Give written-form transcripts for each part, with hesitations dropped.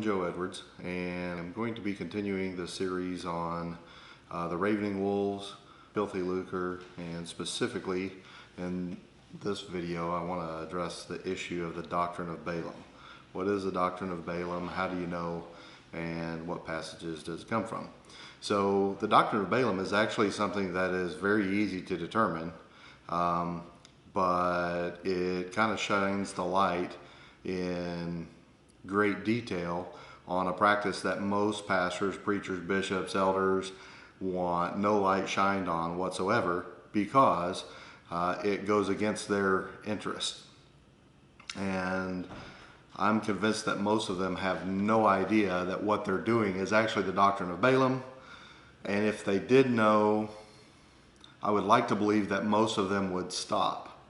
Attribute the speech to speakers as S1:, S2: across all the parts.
S1: I'm Joe Edwards, and I'm going to be continuing the series on the ravening wolves, filthy lucre, and specifically in this video I want to address the issue of the doctrine of Balaam. What is the doctrine of Balaam? How do you know? And what passages does it come from? So the doctrine of Balaam is actually something that is very easy to determine, but it kind of shines the light in great detail on a practice that most pastors, preachers, bishops, elders want no light shined on whatsoever, because it goes against their interest. And I'm convinced that most of them have no idea that what they're doing is actually the doctrine of Balaam. And if they did know, I would like to believe that most of them would stop.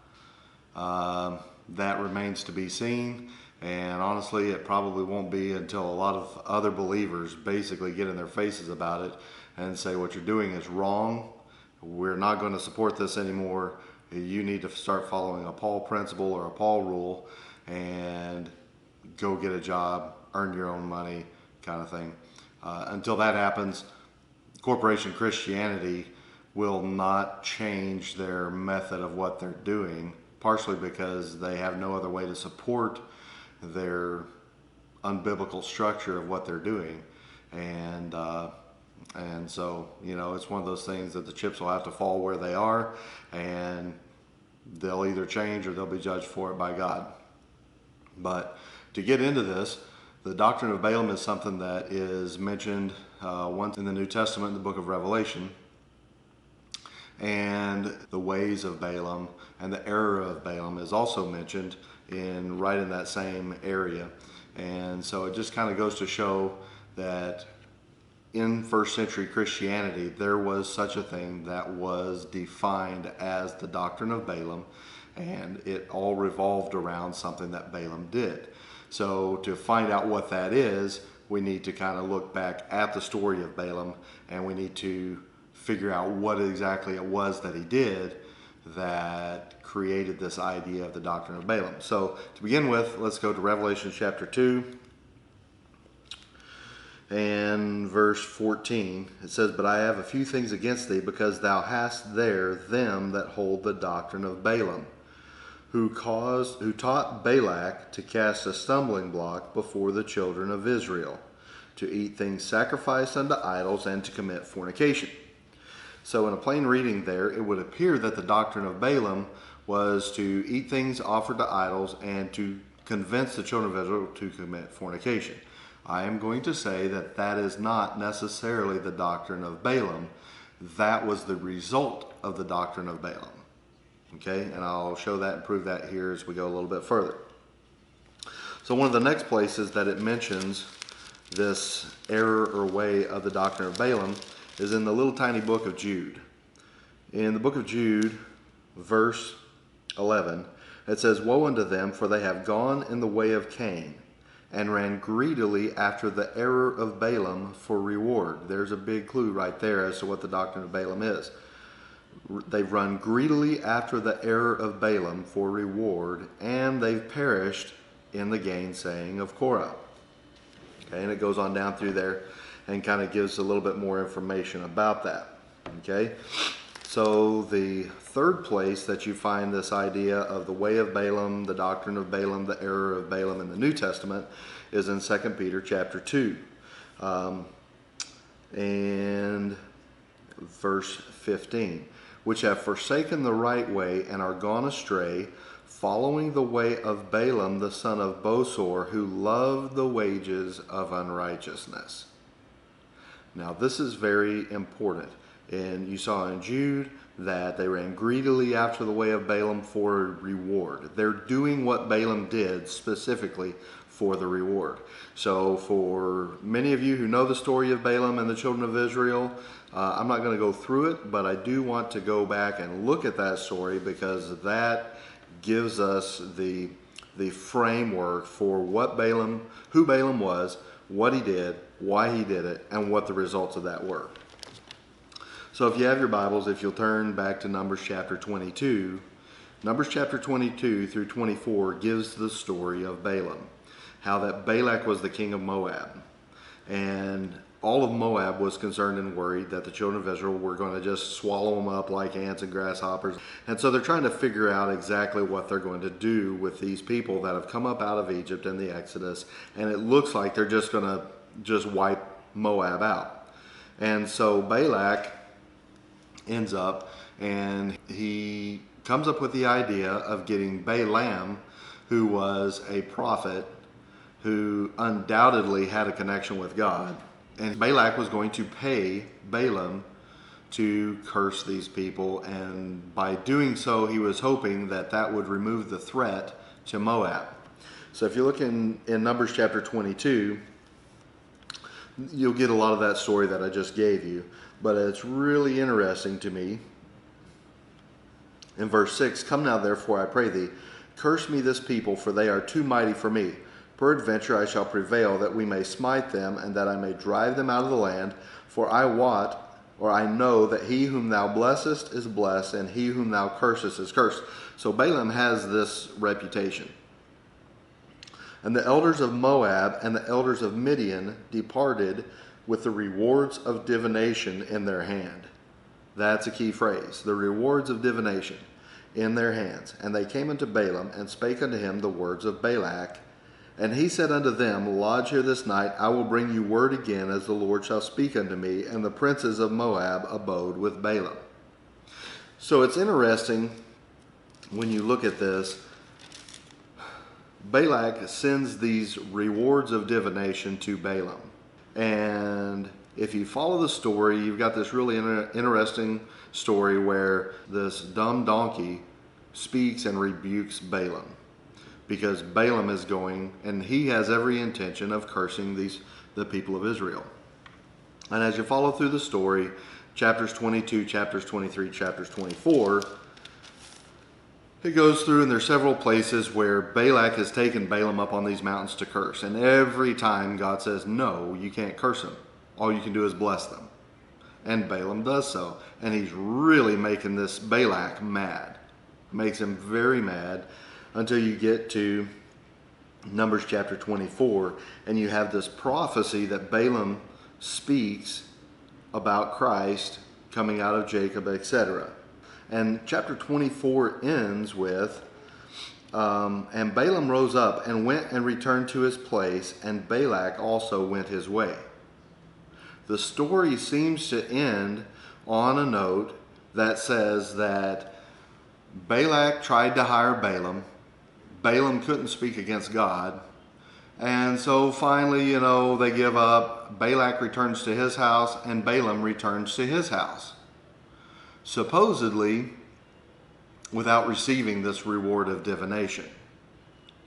S1: That remains to be seen. And honestly, it probably won't be until a lot of other believers basically get in their faces about it and say, what you're doing is wrong. We're not going to support this anymore. You need to start following a Paul principle or a Paul rule and go get a job, earn your own money, kind of thing. Until that happens, corporation Christianity will not change their method of what they're doing, partially because they have no other way to support their unbiblical structure of what they're doing. And so, you know, it's one of those things that the chips will have to fall where they are, and they'll either change or they'll be judged for it by God. But to get into this, the doctrine of Balaam is something that is mentioned once in the New Testament in the book of Revelation. And the ways of Balaam and the error of Balaam is also mentioned right in that same area. And so it just kind of goes to show that in first century Christianity, there was such a thing that was defined as the doctrine of Balaam, and it all revolved around something that Balaam did. So to find out what that is, we need to kind of look back at the story of Balaam, and we need to figure out what exactly it was that he did that created this idea of the doctrine of Balaam. So to begin with, let's go to Revelation chapter 2 and verse 14. It says, "But I have a few things against thee, because thou hast there them that hold the doctrine of Balaam, who taught Balak to cast a stumbling block before the children of Israel, to eat things sacrificed unto idols, and to commit fornication." So in a plain reading there, it would appear that the doctrine of Balaam was to eat things offered to idols and to convince the children of Israel to commit fornication. I am going to say that that is not necessarily the doctrine of Balaam. That was the result of the doctrine of Balaam. Okay, and I'll show that and prove that here as we go a little bit further. So one of the next places that it mentions this error or way of the doctrine of Balaam is in the little tiny book of Jude. In the book of Jude, verse 11, it says, "Woe unto them, for they have gone in the way of Cain, and ran greedily after the error of Balaam for reward." There's a big clue right there as to what the doctrine of Balaam is. They've run greedily after the error of Balaam for reward, and they've perished in the gainsaying of Korah. Okay, and it goes on down through there and kind of gives a little bit more information about that. Okay, so the third place that you find this idea of the way of Balaam, the doctrine of Balaam, the error of Balaam in the New Testament is in 2 Peter chapter 2 and verse 15. "Which have forsaken the right way and are gone astray, following the way of Balaam the son of Bosor, who loved the wages of unrighteousness." Now this is very important. And you saw in Jude that they ran greedily after the way of Balaam for reward. They're doing what Balaam did specifically for the reward. So for many of you who know the story of Balaam and the children of Israel, I'm not going to go through it, but I do want to go back and look at that story, because that gives us the framework for what Balaam, who Balaam was, what he did, why he did it, and what the results of that were. So if you have your Bibles, if you'll turn back to Numbers chapter 22, Numbers chapter 22 through 24 gives the story of Balaam. how that Balak was the king of Moab. And all of Moab was concerned and worried that the children of Israel were going to just swallow them up like ants and grasshoppers. And so they're trying to figure out exactly what they're going to do with these people that have come up out of Egypt in the Exodus. And it looks like they're just going to just wipe Moab out. And so Balak ends up, and he comes up with the idea of getting Balaam, who was a prophet who undoubtedly had a connection with God. And Balak was going to pay Balaam to curse these people. And by doing so, he was hoping that that would remove the threat to Moab. So if you look in Numbers chapter 22, you'll get a lot of that story that I just gave you. But it's really interesting to me. In verse 6, "Come now, therefore, I pray thee, curse me this people, for they are too mighty for me. Peradventure I shall prevail, that we may smite them, and that I may drive them out of the land. For I wot, or I know, that he whom thou blessest is blessed, and he whom thou cursest is cursed." So Balaam has this reputation. "And the elders of Moab and the elders of Midian departed with the rewards of divination in their hand." That's a key phrase. The rewards of divination in their hands. "And they came unto Balaam, and spake unto him the words of Balak. And he said unto them, Lodge here this night, I will bring you word again, as the Lord shall speak unto me. And the princes of Moab abode with Balaam." So it's interesting when you look at this. Balak sends these rewards of divination to Balaam. And if you follow the story, you've got this really interesting story where this dumb donkey speaks and rebukes Balaam, because Balaam is going, and he has every intention of cursing the people of Israel. And as you follow through the story, chapters 22, chapters 23, chapters 24, it goes through, and there's several places where Balak has taken Balaam up on these mountains to curse. And every time God says, no, you can't curse them. All you can do is bless them. And Balaam does so. And he's really making this Balak mad. Makes him very mad, until you get to Numbers chapter 24, and you have this prophecy that Balaam speaks about Christ coming out of Jacob, etc. And chapter 24 ends with, "And Balaam rose up and went and returned to his place, and Balak also went his way." The story seems to end on a note that says that Balak tried to hire Balaam. Balaam couldn't speak against God. And so finally, they give up. Balak returns to his house, and Balaam returns to his house, supposedly without receiving this reward of divination.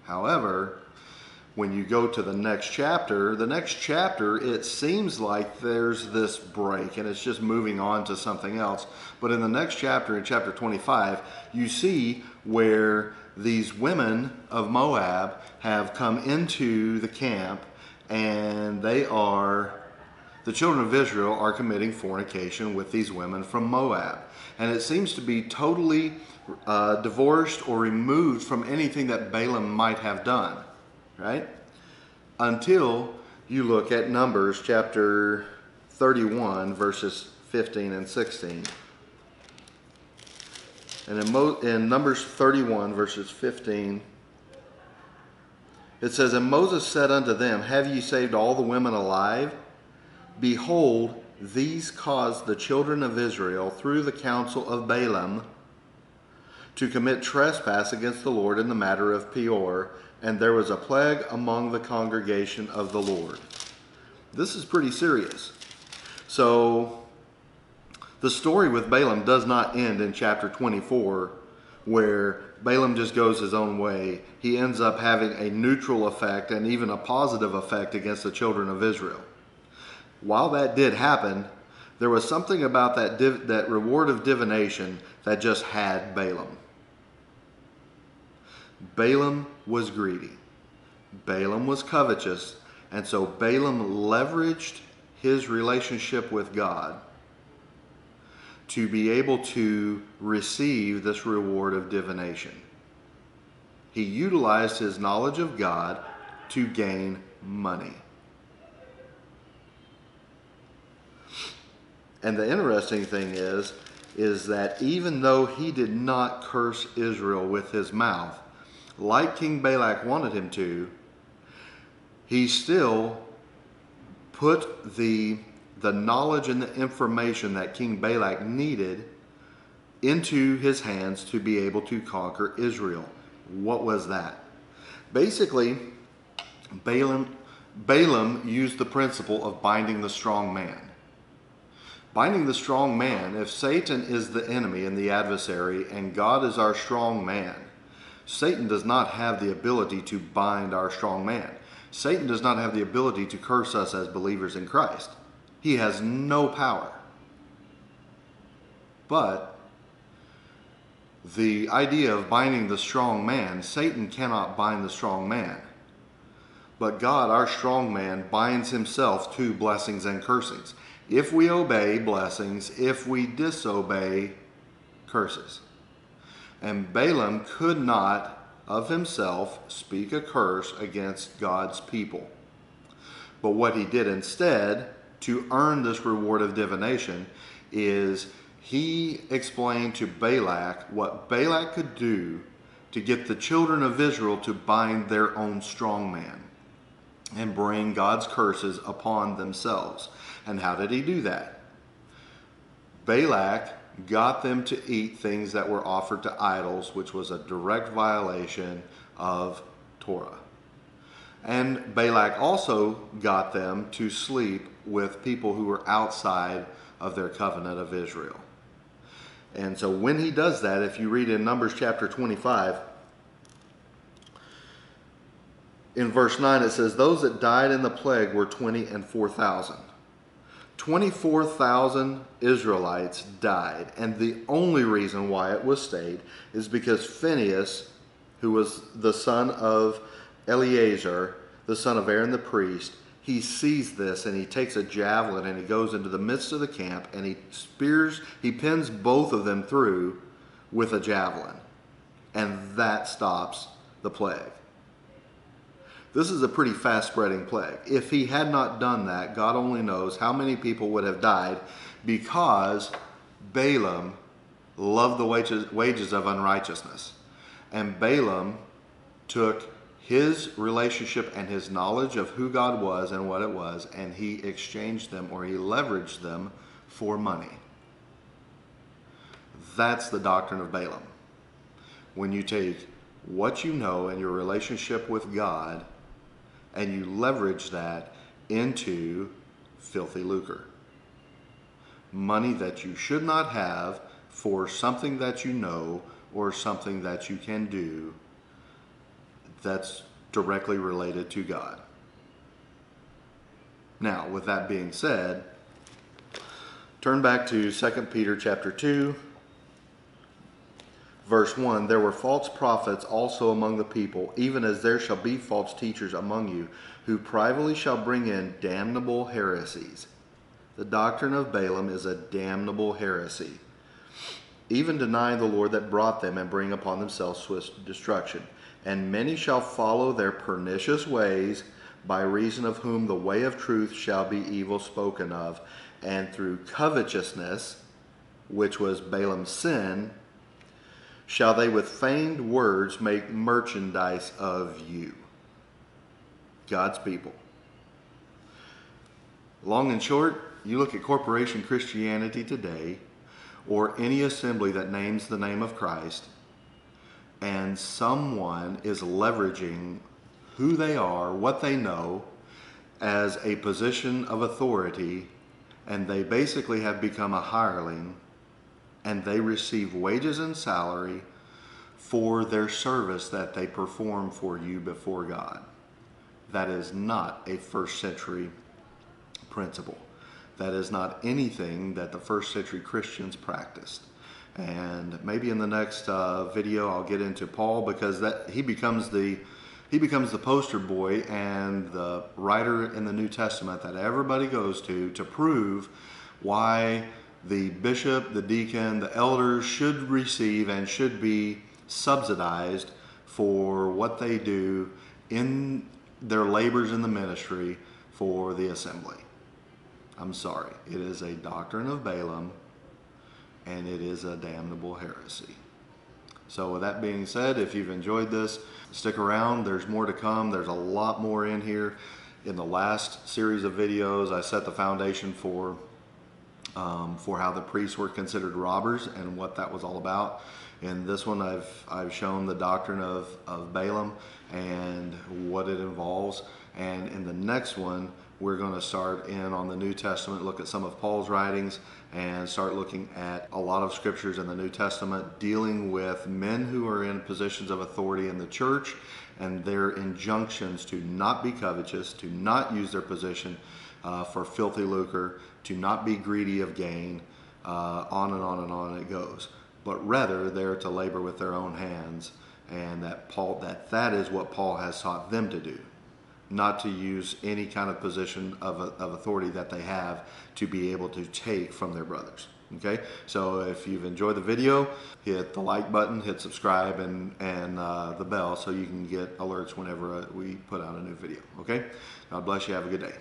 S1: However, when you go to the next chapter, it seems like there's this break, and it's just moving on to something else. But in the next chapter, in chapter 25, you see where these women of Moab have come into the camp, and the children of Israel are committing fornication with these women from Moab. And it seems to be totally divorced or removed from anything that Balaam might have done, right? Until you look at Numbers chapter 31, verses 15 and 16. And in Numbers 31, verses 15, it says, "And Moses said unto them, Have ye saved all the women alive? Behold, these caused the children of Israel, through the counsel of Balaam, to commit trespass against the Lord in the matter of Peor, and there was a plague among the congregation of the Lord." This is pretty serious. So the story with Balaam does not end in chapter 24, where Balaam just goes his own way. He ends up having a neutral effect and even a positive effect against the children of Israel. While that did happen, there was something about that reward of divination that just had Balaam. Balaam was greedy. Balaam was covetous. And so Balaam leveraged his relationship with God to be able to receive this reward of divination. He utilized his knowledge of God to gain money. And the interesting thing is that even though he did not curse Israel with his mouth, like King Balak wanted him to, he still put the knowledge and the information that King Balak needed into his hands to be able to conquer Israel. What was that? Basically, Balaam used the principle of binding the strong man. Binding the strong man, if Satan is the enemy and the adversary and God is our strong man, Satan does not have the ability to bind our strong man. Satan does not have the ability to curse us as believers in Christ. He has no power. But the idea of binding the strong man, Satan cannot bind the strong man. But God, our strong man, binds himself to blessings and cursings. If we obey, blessings. If we disobey, curses. And Balaam could not of himself speak a curse against God's people. But what he did instead, to earn this reward of divination, is he explained to Balak what Balak could do to get the children of Israel to bind their own strong man and bring God's curses upon themselves. And how did he do that? Balak got them to eat things that were offered to idols, which was a direct violation of Torah. And Balak also got them to sleep with people who were outside of their covenant of Israel. And so when he does that, if you read in Numbers chapter 25, in verse 9 it says, those that died in the plague were 20 and 4,000. 24,000 Israelites died, and the only reason why it was stayed is because Phinehas, who was the son of Eleazar, the son of Aaron the priest, he sees this and he takes a javelin and he goes into the midst of the camp and he pins both of them through with a javelin, and that stops the plague. This is a pretty fast-spreading plague. If he had not done that, God only knows how many people would have died, because Balaam loved the wages of unrighteousness. And Balaam took his relationship and his knowledge of who God was and what it was, and he exchanged them, or he leveraged them, for money. That's the doctrine of Balaam. When you take what you know and your relationship with God and you leverage that into filthy lucre. Money that you should not have for something that you know or something that you can do that's directly related to God. Now, with that being said, turn back to 2 Peter chapter 2, verse 1, there were false prophets also among the people, even as there shall be false teachers among you, who privately shall bring in damnable heresies. The doctrine of Balaam is a damnable heresy, even denying the Lord that brought them, and bring upon themselves swift destruction. And many shall follow their pernicious ways, by reason of whom the way of truth shall be evil spoken of, and through covetousness, which was Balaam's sin, shall they with feigned words make merchandise of you. God's people. Long and short, you look at corporation Christianity today, or any assembly that names the name of Christ, and someone is leveraging who they are, what they know, as a position of authority, and they basically have become a hireling, and they receive wages and salary for their service that they perform for you before God. That is not a first century principle. That is not anything that the first century Christians practiced. And maybe in the next video I'll get into Paul, because he becomes the poster boy and the writer in the New Testament that everybody goes to prove why the bishop, the deacon, the elders should receive and should be subsidized for what they do in their labors in the ministry for the assembly. I'm sorry. It is a doctrine of Balaam, and it is a damnable heresy. So with that being said, if you've enjoyed this, stick around. There's more to come. There's a lot more in here. In the last series of videos, I set the foundation for how the priests were considered robbers and what that was all about. In this one, I've shown the doctrine of Balaam and what it involves. And in the next one, we're going to start in on the New Testament, look at some of Paul's writings, and start looking at a lot of scriptures in the New Testament dealing with men who are in positions of authority in the church and their injunctions to not be covetous, to not use their position for filthy lucre, to not be greedy of gain, on and on and on it goes. But rather, they're to labor with their own hands, and that is what Paul has taught them to do. Not to use any kind of position of authority that they have to be able to take from their brothers. Okay, so if you've enjoyed the video, hit the like button, hit subscribe, and the bell so you can get alerts whenever we put out a new video. Okay, God bless you. Have a good day.